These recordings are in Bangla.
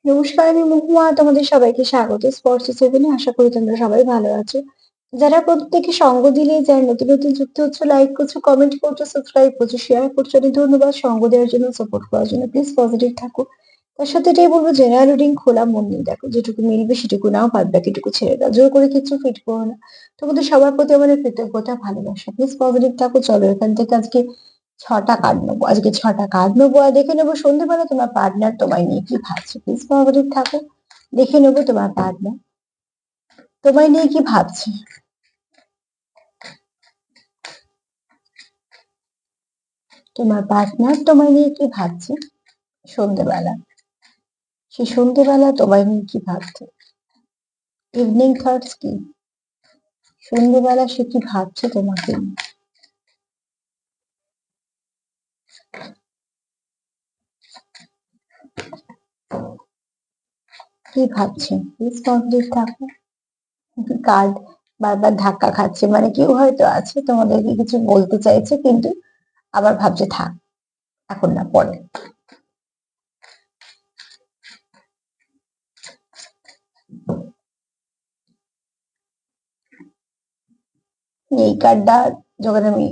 নমস্কার, আমি মহুয়া। তোমাদের সবাইকে স্বাগত স্পর্শ সেভেনে। আশা করি তোমরা সবাই ভালো আছো। যারা প্রত্যেকে সঙ্গ দিলে, যারা নতুন নতুন যুক্ত হচ্ছে, লাইক করছো, কমেন্ট করছো, সাবস্ক্রাইব করছো, শেয়ার করছো, অনেক ধন্যবাদ সঙ্গ দেওয়ার জন্য, সাপোর্ট করার জন্য। প্লিজ পজিটিভ থাকো। তার সাথে এটাই বলবো, জেনারেল রিডিং খোলা মন নিয়ে দেখো, যেটুকু মিলবে সেটুকু নাও, বাদ বাকিটুকু ছেড়ে দাও। জোর করে কিছু ফিট করো না। তোমাদের সবার প্রতি আমাদের কৃতজ্ঞতা, ভালোবাসা। প্লিজ পজিটিভ থাকো। চলো এখান থেকে আজকে 6টা কার্ড নেবো। আজকে 6টা কার্ড নেবো আর দেখে নেবো সন্ধ্যেবেলা তোমার পার্টনার তোমায় নিয়ে কি ভাবছে। প্লিজ পজিটিভ থাকো। দেখে নেবো তোমার পার্টনার তোমায় নিয়ে কি ভাবছে। তোমার পার্টনার তোমায় নিয়ে কি ভাবছে সন্ধ্যেবেলা। সে সন্ধ্যেবেলা তোমায় নিয়ে কি ভাবছে। ইভিনিং থটস কি? সন্ধ্যেবেলা সে কি ভাবছে তোমাকে নিয়ে? কি ভাবছে? প্লিজ পজিটিভ থাকো। কার্ড বারবার ধাক্কা খাচ্ছে, মানে কেউ হয়তো আছে তোমাদেরকে কিছু বলতে চাইছে, কিন্তু আবার ভাবছে থাক, এখন না, পরে। এই কার্ডটা যখন আমি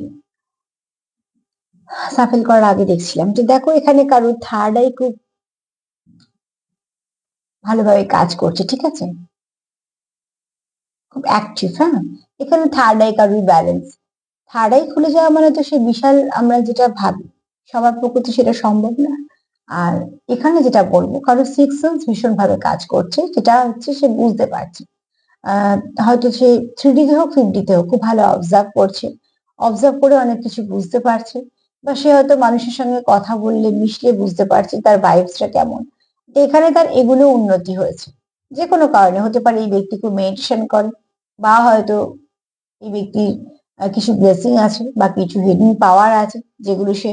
সাফেল করার আগে দেখছিলাম, যে দেখো এখানে কারোর থার্ড আই খুব ভালোভাবে কাজ করছে, ঠিক আছে, খুব অ্যাক্টিভ। হ্যাঁ, এখানে থার্ড আই কারোর ব্যালেন্স। থার্ড আই খুলে যাওয়া মানে তো সে বিশাল, আমরা যেটা ভাবি সবার পক্ষে সেটা সম্ভব না। আর এখানে যেটা বলবো, কারোর সিক্স সেন্স ভীষণ ভাবে কাজ করছে, যেটা হচ্ছে সে বুঝতে পারছে। হয়তো সে 3D তে হোক 5D তে হোক খুব ভালো অবজার্ভ করছে, অবজার্ভ করে অনেক কিছু বুঝতে পারছে। বা সে হয়তো মানুষের সঙ্গে কথা বললে, মিশলে বুঝতে পারছে তার ভাইবসটা কেমন। তো এখানে তার এগুলো উন্নতি হয়েছে। যে কোনো কারণে হতে পারে এই ব্যক্তি খুব মেডিটেশন করে, বা হয়তো এই ব্যক্তির কিছু ব্লেসিং আছে বা কিছু হিডেন পাওয়ার আছে, যেগুলো সে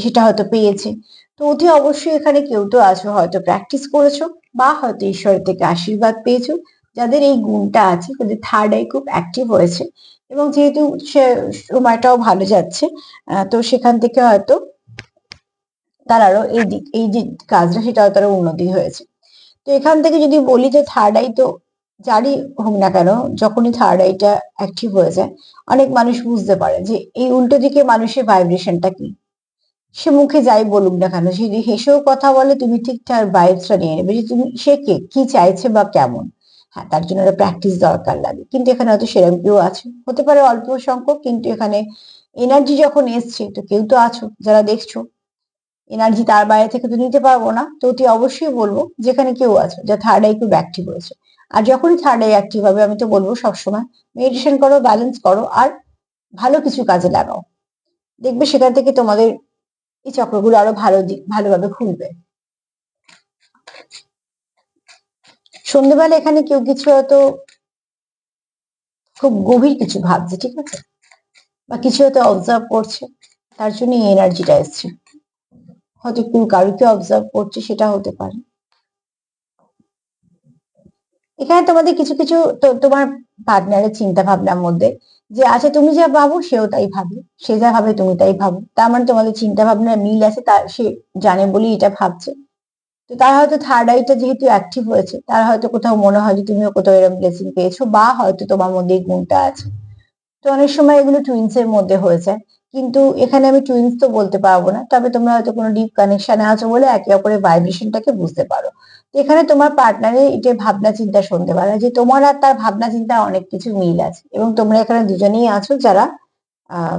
সেটা হয়তো পেয়েছে। তো অতি অবশ্যই এখানে কেউ তো আছো, হয়তো প্র্যাকটিস করেছো, বা হয়তো ঈশ্বরের থেকে আশীর্বাদ পেয়েছো। যাদের এই গুণটা আছে, তাদের থার্ড আই খুব অ্যাক্টিভ হয়েছে। এবং যেহেতু সে সময়টাও ভালো যাচ্ছে, তো সেখান থেকে হয়তো তার আরো এই দিক, এই যে কাজটা, সেটাও তার উন্নতি হয়েছে। তো এখান থেকে যদি বলি যে থার্ড আই তো যারই হোক না কেন, যখনই থার্ড আইটা অ্যাক্টিভ হয়ে যায়, অনেক মানুষ বুঝতে পারে যে এই উল্টো দিকে মানুষের ভাইব্রেশনটা কি। সে মুখে যাই বলুক না কেন, সে যদি হেসেও কথা বলে, তুমি ঠিক তার ভাইবসটা নিয়ে নেবে, যে তুমি সে কে, কি চাইছে বা কেমন। হ্যাঁ, তার জন্য একটা প্র্যাকটিস দরকার লাগে, কিন্তু এখানে হয়তো সেরকম কেউ আছে, হতে পারে অল্প সংখ্যক, কিন্তু এখানে এনার্জি যখন এসছে, তো কেউ তো আছো যারা দেখছো। এনার্জি তার বাইরে থেকে তো নিতে পারবো না, তো অতি অবশ্যই বলবো যেখানে কেউ আছে যা থার্ড আই খুব অ্যাক্টিভ হয়েছে। আর যখনই থার্ড আই অ্যাক্টিভ হবে, আমি তো বলবো সবসময় মেডিটেশন করো, ব্যালেন্স করো, আর ভালো কিছু কাজে লাগাও। দেখবে সেখান থেকে তোমাদের এই চক্রগুলো আরো ভালো দিক, ভালোভাবে খুলবে। সন্ধ্যেবেলা এখানে কেউ কিছু হয়তো খুব গভীর কিছু ভাবছে, ঠিক আছে, বা কিছু হয়তো অবজার্ভ করছে, তার জন্য এই এনার্জিটা এসছে। হয়তো কেউ কারুকে অবজার্ভ করছে, সেটা হতে পারে। এখানে তোমাদের কিছু কিছু তোমার পার্টনারের চিন্তা ভাবনার মধ্যে যে আছে, তুমি যা ভাবো সেও তাই ভাবে, সে যা ভাবে তুমি তাই ভাবো, তার মানে তোমাদের চিন্তা ভাবনার মিল আছে, তার সে জানে বলেই এটা ভাবছে। তো তার হয়তো থার্ড আইটা যেহেতু অ্যাক্টিভ হয়েছে, তার হয়তো কোথাও মনে হয় যে তুমিও কোথাও এরকম ব্লেসিং পেয়েছো, বা হয়তো তোমার মধ্যে এই গুণটা আছে। তো অনেক সময় এগুলো টুইন্স এর মধ্যে হয়ে যায়, কিন্তু এখানে আমি টুইন্স তো বলতে পারবো না, তবে তোমরা হয়তো কোনো ডিপ কানেকশনে আছো বলে একে অপরের ভাইব্রেশনটাকে বুঝতে পারো। তো এখানে তোমার পার্টনারের যে ভাবনা চিন্তা শুনতে পারো, যে তোমার আর তার ভাবনা চিন্তা অনেক কিছু মিল আছে, এবং তোমরা এখানে দুজনেই আছো যারা আহ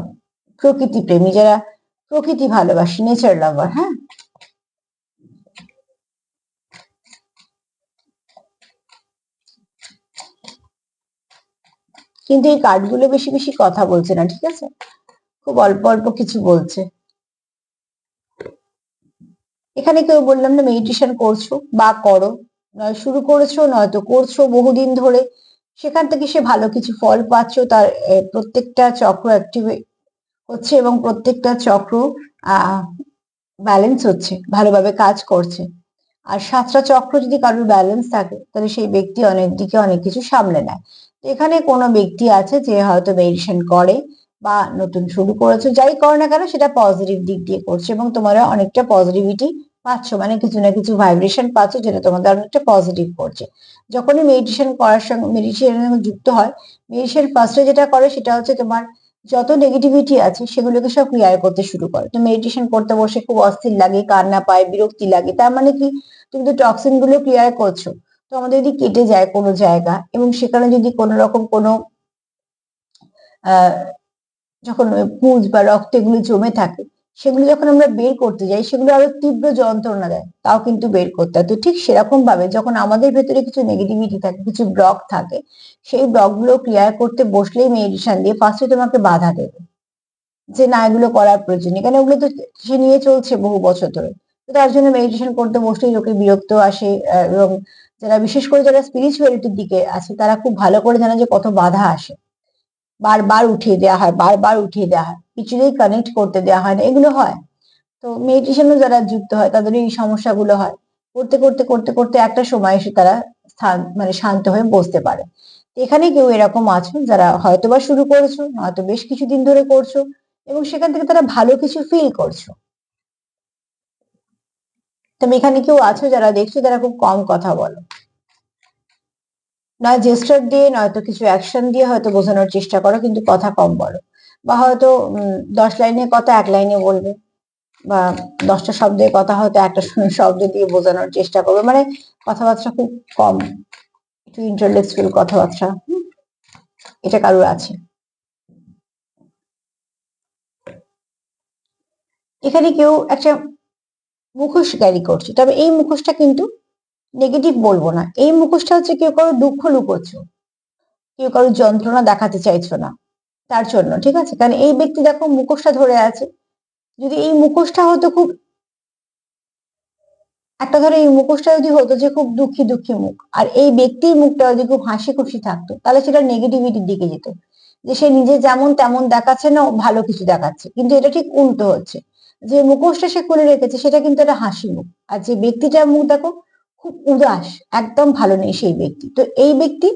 প্রকৃতি প্রেমী, যারা প্রকৃতি ভালোবাসি, নেচার লাভার। হ্যাঁ, কিন্তু এই কার্ডগুলো বেশি বেশি কথা বলছে না, ঠিক আছে, খুব অল্প অল্প কিছু বলছে। এখানে কেউ বললাম না মেডিটেশন করছো বা করো, নয় শুরু করেছো নয়তো করছো বহুদিন ধরে, সেখান থেকে সে ভালো কিছু ফল পাচ্ছ, তার প্রত্যেকটা চক্র অ্যাক্টিভ হচ্ছে, এবং প্রত্যেকটা চক্র আহ ব্যালেন্স হচ্ছে, ভালোভাবে কাজ করছে। আর 7টা চক্র যদি কারোর ব্যালেন্স থাকে, তাহলে সেই ব্যক্তি অনেক দিকে অনেক কিছু সামলে নেয়। তো এখানে কোনো ব্যক্তি আছে যে হয়তো মেডিটেশন করে, বা নতুন শুরু করেছে, যাই করো না কেন সেটা পজিটিভ দিক দিয়ে করছে, এবং তোমার অনেকটা পজিটিভিটি পাচ্ছ, মানে কিছু না কিছু ভাইব্রেশন পাচ্ছ যেটা তোমাদের অনেকটা পজিটিভ করছে। যখনই মেডিটেশন করার সঙ্গে মেডিটেশনের সঙ্গে যুক্ত হয়, মেডিটেশন ফার্স্টে যেটা করে সেটা হচ্ছে তোমার যত নেগেটিভিটি আছে সেগুলোকে সব ক্লিয়ার করতে শুরু করে। তো মেডিটেশন করতে বসে খুব অস্থির লাগে, কান্না পায়, বিরক্তি লাগে, তার মানে কি তুমি তো টক্সিন গুলো ক্লিয়ার করছো। তো আমাদের যদি কেটে যায় কোনো জায়গা এবং সেখানে যদি কোনো রকম কোনো আহ যখন পুঁজ বা রক্ত এগুলো জমে থাকে, সেগুলো যখন আমরা বের করতে যাই সেগুলো আরো তীব্র যন্ত্রণা দেয়, তাও কিন্তু বের করতে হয়। তো ঠিক সেরকম ভাবে যখন আমাদের ভেতরে কিছু নেগেটিভিটি থাকে, কিছু ব্লক থাকে, সেই ব্লক গুলো ক্লিয়ার করতে বসলেই মেডিটেশন দিয়ে ফার্স্টে তোমাকে বাধা দেবে যে না এগুলো করার প্রয়োজন নেই, কারণ ওগুলো তো সে নিয়ে চলছে বহু বছর ধরে। তো তার জন্য মেডিটেশন করতে বসলেই লোকে বিরক্ত আসে। এবং যারা বিশেষ করে যারা স্পিরিচুয়ালিটির দিকে আছে তারা খুব ভালো করে জানে যে কত বাধা আসে, বারবার উঠিয়ে দেওয়া হয়, বারবার উঠিয়ে দেওয়া হয়, কিছুতেই কানেক্ট করতে দেওয়া হয় না, এগুলো হয়। তো মেডিটেশনও যারা যুক্ত হয় তাদের এই সমস্যাগুলো হয়। করতে করতে করতে করতে একটা সময় এসে তারা স্থান মানে শান্ত হয়ে বসতে পারে। তো এখানে কেউ এরকম আছো যারা হয়তোবা শুরু করেছো, নয়তো বেশ কিছুদিন ধরে করছো এবং সেখান থেকে তারা ভালো কিছু ফিল করছো। তবে এখানে কেউ আছো যারা দেখছো যারা খুব কম কথা বলো, নয় জেস্টার দিয়ে নয়তো কিছু অ্যাকশন দিয়ে হয়তো বোঝানোর চেষ্টা করো, কিন্তু কথা কম বলো। বা হয়তো 10 লাইনের কথা 1 লাইনে বলবে, বা 10টা শব্দের কথা হয়তো একটা শব্দ দিয়ে বোঝানোর চেষ্টা করবে, মানে কথাবার্তা খুব কম, একটু ইন্টালেকচুয়াল কথাবার্তা এটা কারোর আছে। এখানে কেউ একটা মুখোশ ক্যারি করছে, তবে এই মুখোশটা কিন্তু নেগেটিভ বলবো না, এই মুখোশটা হচ্ছে কেউ কারো দুঃখ লুকোচ্ছো, কেউ কারো যন্ত্রণা দেখাতে চাইছো না তার জন্য, ঠিক আছে? কারণ এই ব্যক্তি দেখো মুখোশটা ধরে আছে, যদি এই মুখোশটা হতো খুব একটা, ধরো এই মুখোশটা যদি হতো যে খুব দুঃখী দুঃখী মুখ, আর এই ব্যক্তির মুখটা যদি খুব হাসি খুশি থাকতো, তাহলে সেটা নেগেটিভিটির দিকে যেত, যে সে নিজে যেমন তেমন দেখাচ্ছে না, ও ভালো কিছু দেখাচ্ছে। কিন্তু এটা ঠিক উল্টো হচ্ছে, যে মুখোশটা সে খুলে রেখেছে সেটা কিন্তু একটা হাসি মুখ, আর যে ব্যক্তিটার মুখ দেখো খুব উদাস, একদম ভালো নেই সেই ব্যক্তি। তো এই ব্যক্তি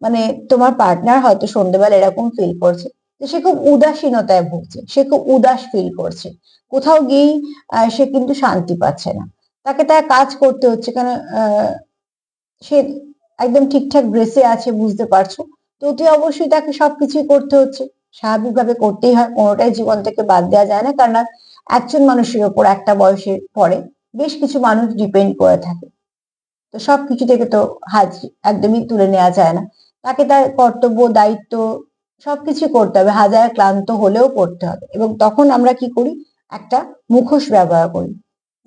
মানে তোমার পার্টনার হয়তো সন্ধ্যেবেলা এরকম ফিল করছে যে সে খুব উদাসীনতায় ভুগছে, সে খুব উদাস ফিল করছে, কোথাও গিয়েই সে কিন্তু শান্তি পাচ্ছে না, তাকে তার কাজ করতে হচ্ছে, কেন সে একদম ঠিকঠাক ড্রেসে আছে বুঝতে পারছো, তো অতি অবশ্যই তাকে সবকিছুই করতে হচ্ছে, স্বাভাবিকভাবে করতেই হয়, কোনোটাই জীবন থেকে বাদ দেওয়া যায় না, কারণ একজন মানুষের ওপর একটা বয়সের পরে বেশ কিছু মানুষ ডিপেন্ড করে থাকে। তো সবকিছু থেকে তো হাত একদমই তুলে নেওয়া যায় না, তাকে তার কর্তব্য দায়িত্ব সবকিছু করতে হবে, হাজার ক্লান্ত হলেও করতে হবে। এবং তখন আমরা কি করি, একটা মুখোশ ব্যবহার করি,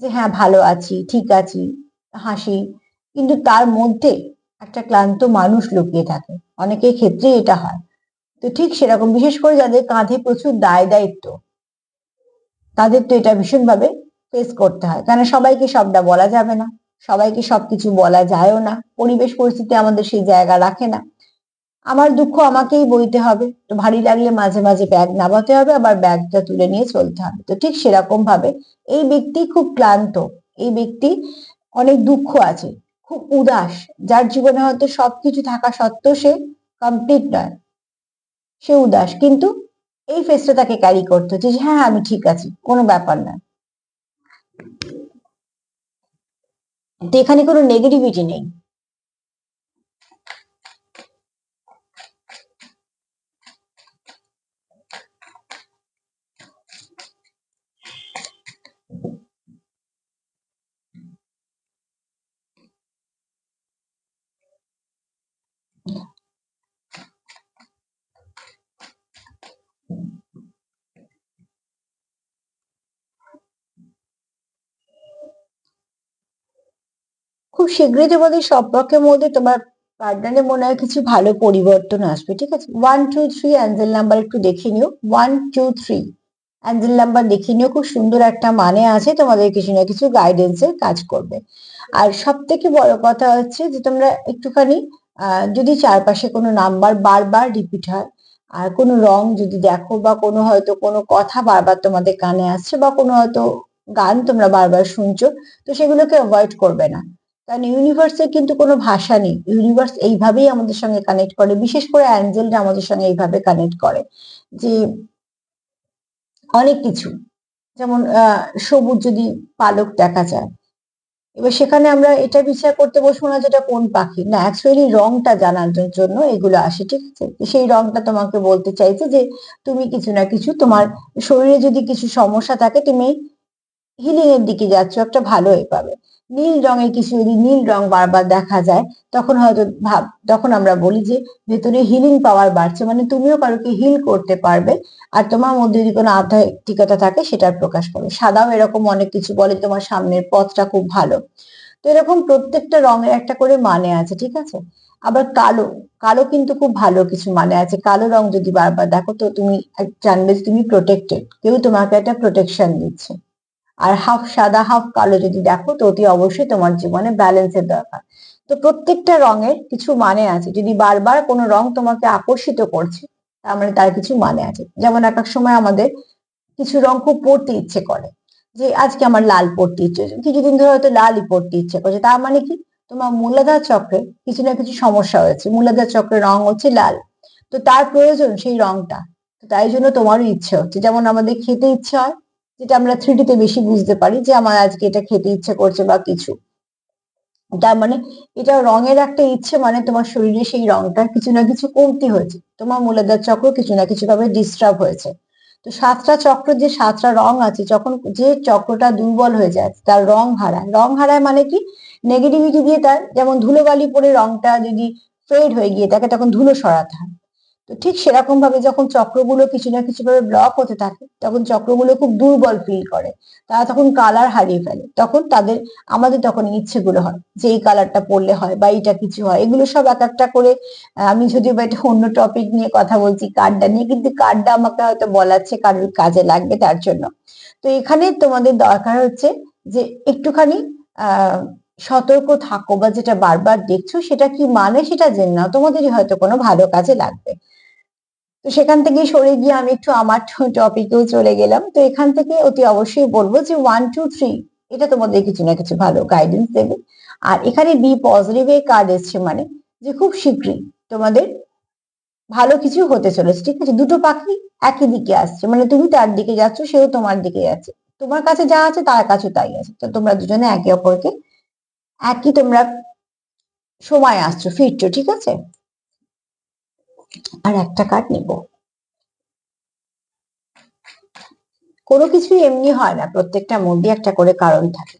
যে হ্যাঁ ভালো আছি, ঠিক আছি, হাসি, কিন্তু তার মধ্যে একটা ক্লান্ত মানুষ লুকিয়ে থাকে, অনেকের ক্ষেত্রেই এটা হয়। তো ঠিক সেরকম বিশেষ করে যাদের কাঁধে প্রচুর দায় দায়িত্ব, তাদের তো এটা ভীষণভাবে ফেস করতে হয়, কারণ সবাইকে সবটা বলা যাবে না, সবাইকে সবকিছু বলা যায়ও না, পরিবেশ পরিস্থিতি আমাদের সেই জায়গা রাখে না। আমার দুঃখ আমাকেই বইতে হবে, তো ভারী লাগলে মাঝে মাঝে ব্যাগ নামাতে হবে, আবার ব্যাগটা তুলে নিয়ে চলতে হবে। তো ঠিক সেরকম ভাবে এই ব্যক্তি খুব ক্লান্ত, এই ব্যক্তি অনেক দুঃখ আছে, খুব উদাস, যার জীবনে হয়তো সবকিছু থাকা সত্ত্বেও সে কমপ্লিট নয়, সে উদাস, কিন্তু এই ফেসটা তাকে ক্যারি করতে হচ্ছে যে হ্যাঁ আমি ঠিক আছি, কোনো ব্যাপার না। তো এখানে কোনো নেগেটিভিটি নেই। খুব শীঘ্রই তোমাদের সম্পর্কের মধ্যে তোমার পার্টনারের মনে হয় কিছু ভালো পরিবর্তন আসবে, ঠিক আছে? 1 2 3 অ্যাঞ্জেল নাম্বার একটু দেখে নিও, 1 2 3 অ্যাঞ্জেল নাম্বার দেখে নিও, খুব সুন্দর একটা মানে আছে, তোমাদের কিছু না কিছু গাইডেন্সের কাজ করবে। আর সব থেকে বড় কথা হচ্ছে যে তোমরা একটুখানি যদি চারপাশে কোনো নাম্বার বারবার রিপিট হয়, আর কোনো রং যদি দেখো, বা কোনো হয়তো কোনো কথা বারবার তোমাদের কানে আসছে, বা কোনো হয়তো গান তোমরা বারবার শুনছো, তো সেগুলোকে অ্যাভয়েড করবে না, কারণ ইউনিভার্সের কিন্তু কোনো ভাষা নেই, ইউনিভার্স এইভাবেই আমাদের সঙ্গে কানেক্ট করে, বিশেষ করে অ্যাঞ্জেলরা আমাদের সঙ্গে এইভাবে কানেক্ট করে যে অনেক কিছু, যেমন সবুজ যদি পালক দেখা যায়, এবার সেখানে আমরা এটা বিচার করতে বসবো না যেটা কোন পাখি, না, অ্যাকচুয়ালি রংটা জানার জন্য এগুলো আসে, ঠিক আছে? সেই রংটা তোমাকে বলতে চাইছে যে তুমি কিছু না কিছু তোমার শরীরে যদি কিছু সমস্যা থাকে তুমি হিলিং এর দিকে যাচ্ছ, একটা ভালোই পাবে। নীল রঙের কিছু যদি নীল রং বারবার দেখা যায়, তখন হয়তো তখন আমরা বলি যে ভেতরে হিলিং পাওয়ার বাড়ছে, মানে তুমিও কারোকে হিল করতে পারবে। আর তোমার মধ্যে যদি কোনো আধ্যাত্মিকতা থাকে সেটার প্রকাশ পাবে। সাদাও এরকম অনেক কিছু বলে, তোমার সামনের পথটা খুব ভালো। তো এরকম প্রত্যেকটা রঙের একটা করে মানে আছে, ঠিক আছে? আবার কালো, কালো কিন্তু খুব ভালো কিছু মানে আছে। কালো রং যদি বারবার দেখো তো তুমি জানবে যে তুমি প্রোটেক্টেড, কেউ তোমাকে একটা প্রোটেকশন দিচ্ছে। আর হাফ সাদা হাফ কালো যদি দেখো তো অতি অবশ্যই তোমার জীবনে ব্যালেন্সের দরকার। তো প্রত্যেকটা রঙের কিছু মানে আছে। যদি বারবার কোনো রং তোমাকে আকর্ষিত করছে, তার মানে তার কিছু মানে আছে। যেমন এক এক সময় আমাদের কিছু রং খুব পড়তে ইচ্ছে করে, যে আজকে আমার লাল পড়তে ইচ্ছে হচ্ছে, কিছুদিন ধরে হয়তো লালই পড়তে ইচ্ছে করছে, তার মানে কি তোমার মূলাধার চক্রে কিছু না কিছু সমস্যা হয়েছে। মূলাধার চক্রের রং হচ্ছে লাল, তো তার প্রয়োজন সেই রংটা। তো তাই জন্য তোমারও ইচ্ছে হচ্ছে, যেমন আমাদের খেতে ইচ্ছে হয়, যেটা আমরা থ্রিডি তে বেশি বুঝতে পারি যে আমার আজকে এটা খেতে ইচ্ছে করছে বা কিছু। তার মানে এটা রঙের একটা ইচ্ছে, মানে তোমার শরীরে সেই রংটার কিছু না কিছু কমতি হয়েছে, তোমার মূলাধার চক্র কিছু না কিছু ভাবে ডিস্টার্ব হয়েছে। তো সাতটা চক্র, যে সাতটা রং আছে, যখন যে চক্রটা দুর্বল হয়ে যায় তার রং হারায়। রং হারায় মানে কি, নেগেটিভিটি দিয়ে তার, যেমন ধুলোবালি পরে রংটা যদি ফেড হয়ে গিয়ে থাকে তখন ধুলো সরাতে হয়। তো ঠিক সেরকম ভাবে যখন চক্রগুলো কিছু না কিছু ভাবে ব্লক হতে থাকে, তখন চক্রগুলো খুব দুর্বল ফিল করে। তারা তখন কালার হারিয়ে ফেলে। তখন তাদের, আমাদের তখন ইচ্ছেগুলো হয় যে এই কালারটা পরলে হয় বা এটা কিছু হয়। এগুলো সব এক একটা করে আমি যদিও বা এটা অন্য টপিক নিয়ে কথা বলছি, কার্ডটা নিয়ে, কিন্তু কার্ডটা আমাকে হয়তো বলাচ্ছে কারোর কাজে লাগবে তার জন্য। তো এখানে তোমাদের দরকার হচ্ছে যে একটুখানি আহ সতর্ক থাকো, বা যেটা বারবার দেখছো সেটা কি মানে সেটা জেনে নাও, তোমাদেরই হয়তো কোনো ভালো কাজে লাগবে। তো সেখান থেকে সরে গিয়ে আমি একটু আমার টপিকেও চলে গেলাম। তো এখান থেকে অতি অবশ্যই বলবো যে 1 2 3 এটা তোমাদের কিছু না কিছু ভালো গাইডেন্স দেবে। আর এখানে বি পজিটিভ এর কার্ড এসছে, মানে যে খুব শীঘ্রই তোমাদের ভালো কিছু হতে চলেছে, ঠিক আছে? দুটো পাখি একই দিকে আসছে, মানে তুমি তার দিকে যাচ্ছ, সেও তোমার দিকে যাচ্ছে। তোমার কাছে যা আছে তার কাছে তাই আছে। তো তোমরা দুজনে একে অপরকে একই তোমরা সময় আসছো, ফিরছো, ঠিক আছে? আর একটা কার্ড নিবো। কোনো কিছুই এমনি হয় না, প্রত্যেকটার মধ্যে একটা করে কারণ থাকে।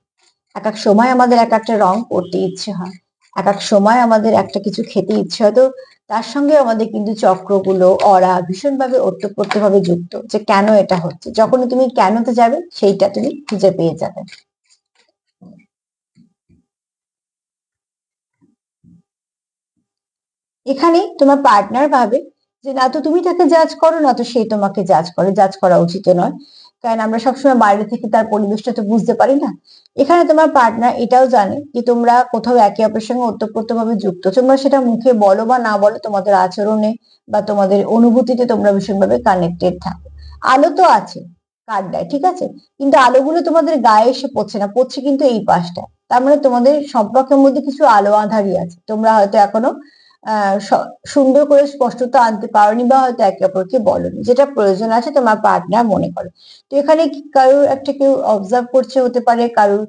এক এক সময় আমাদের এক একটা রং পড়তে ইচ্ছে হয়, এক এক সময় আমাদের একটা কিছু খেতে ইচ্ছে হয়। তো তার সঙ্গে আমাদের কিন্তু চক্রগুলো অরা ভীষণভাবে ওতপ্রোতভাবে যুক্ত, যে কেন এটা হচ্ছে। যখনই তুমি কেনতে যাবে সেইটা তুমি খুঁজে পেয়ে যাবে। এখানে তোমার পার্টনার ভাবে যে না তো তুমি তাকে জাজ করো, না তো সেই তোমাকে জাজ করে। জাজ করা উচিত নয়, কারণ আমরা সবসময় বাইরে থেকে তার পরিবেশটা তো বুঝতে পারি না। এখানে তোমার পার্টনার এটাও জানে যে তোমরা কোথাও একে অপরের সঙ্গে ওতপ্রোতভাবে যুক্ত। তোমরা সেটা মুখে বলো বা না বলো, তোমাদের আচরণে বা তোমাদের অনুভূতিতে তোমরা ভীষণভাবে কানেক্টেড থাকো। আলো তো আছে কার্ডটায়, ঠিক আছে, কিন্তু আলোগুলো তোমাদের গায়ে এসে পড়ছে না, পড়ছে কিন্তু এই পাশটা। তার মানে তোমাদের সম্পর্কের মধ্যে কিছু আলো আঁধারি আছে, তোমরা হয়তো এখনো সুন্দর করে স্পষ্টতা আনতে পারোনি, বা হয়তো একে অপরকে বলোনি, যেটা প্রয়োজন আছে তোমার পার্টনার মনে করে। তো এখানে কারোর একটা কেউ অবজার্ভ করছে হতে পারে, কারোর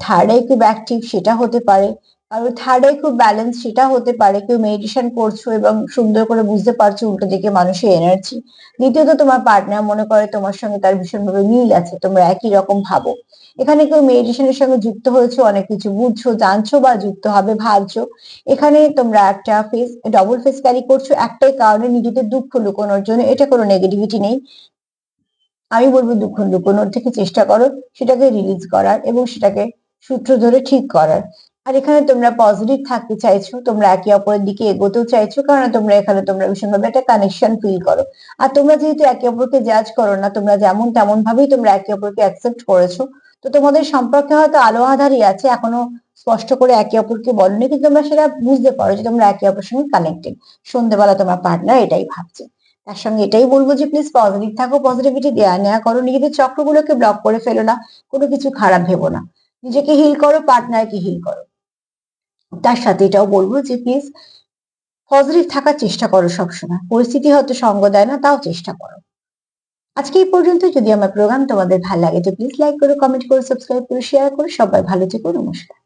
থার্ড আই খুব অ্যাক্টিভ সেটা হতে পারে, কারোর থার্ড আই খুব ব্যালেন্স সেটা হতে পারে। কেউ মেডিটেশন করছো এবং সুন্দর করে বুঝতে পারছো উল্টো দিকে মানুষের এনার্জি। দ্বিতীয়ত তোমার পার্টনার মনে করে তোমার সঙ্গে তার ভীষণভাবে মিল আছে, তোমরা একই রকম ভাবো। এখানে কেউ মেডিটেশনের সঙ্গে যুক্ত হয়েছে, অনেক কিছু বুঝছো, জানছো বা যুক্ত হবে ভাবছো। এখানে তোমরা একটা ফেস, ডবল ফেস ক্যারি করছো একটাই কারণে, নিজেদের দুঃখ লুকোনোর জন্য। এটা কোনো নেগেটিভিটি নেই, আমি বলবো দুঃখ লুকোনোর থেকে চেষ্টা করো সেটাকে রিলিজ করার এবং সেটাকে সূত্র ধরে ঠিক করার। আর এখানে তোমরা পজিটিভ থাকতে চাইছো, তোমরা একে অপরের দিকে এগোতেও চাইছো, কারণ তোমরা এখানে তোমরা ভীষণভাবে একটা কানেকশন ফিল করো। আর তোমরা যেহেতু একে অপরকে জাজ করো না, তোমরা যেমন তেমন ভাবেই তোমরা একে অপরকে অ্যাকসেপ্ট করেছো। তো তোমাদের সম্পর্কে হয়তো আলো আঁধারি আছে, এখনো স্পষ্ট করে একে অপরকে বলনি, কিন্তু তোমরা সেটা বুঝতে পারো যে তোমরা একে অপরের সঙ্গে কানেক্টেড। সন্ধ্যেবেলা তোমার পার্টনার এটাই ভাবছে। তার সঙ্গে এটাই বলবো যে প্লিজ পজিটিভ থাকো, পজিটিভিটি দেয়া নেওয়া করো, নিজেদের চক্রগুলোকে ব্লক করে ফেলো না, কোনো কিছু খারাপ ভেবো না। নিজেকে হিল করো, পার্টনারকে হিল করো। তার সাথে এটাও বলবো যে প্লিজ পজিটিভ থাকার চেষ্টা করো সবসময়। পরিস্থিতি হয়তো সঙ্গ দেয় না, তাও চেষ্টা করো। আজকে এই পর্যন্ত। যদি আমার প্রোগ্রাম তোমাদের ভালো লাগে তো প্লিজ লাইক করো, কমেন্ট করো, সাবস্ক্রাইব করো, শেয়ার করো। সবাই ভালো থেকো। নমস্কার।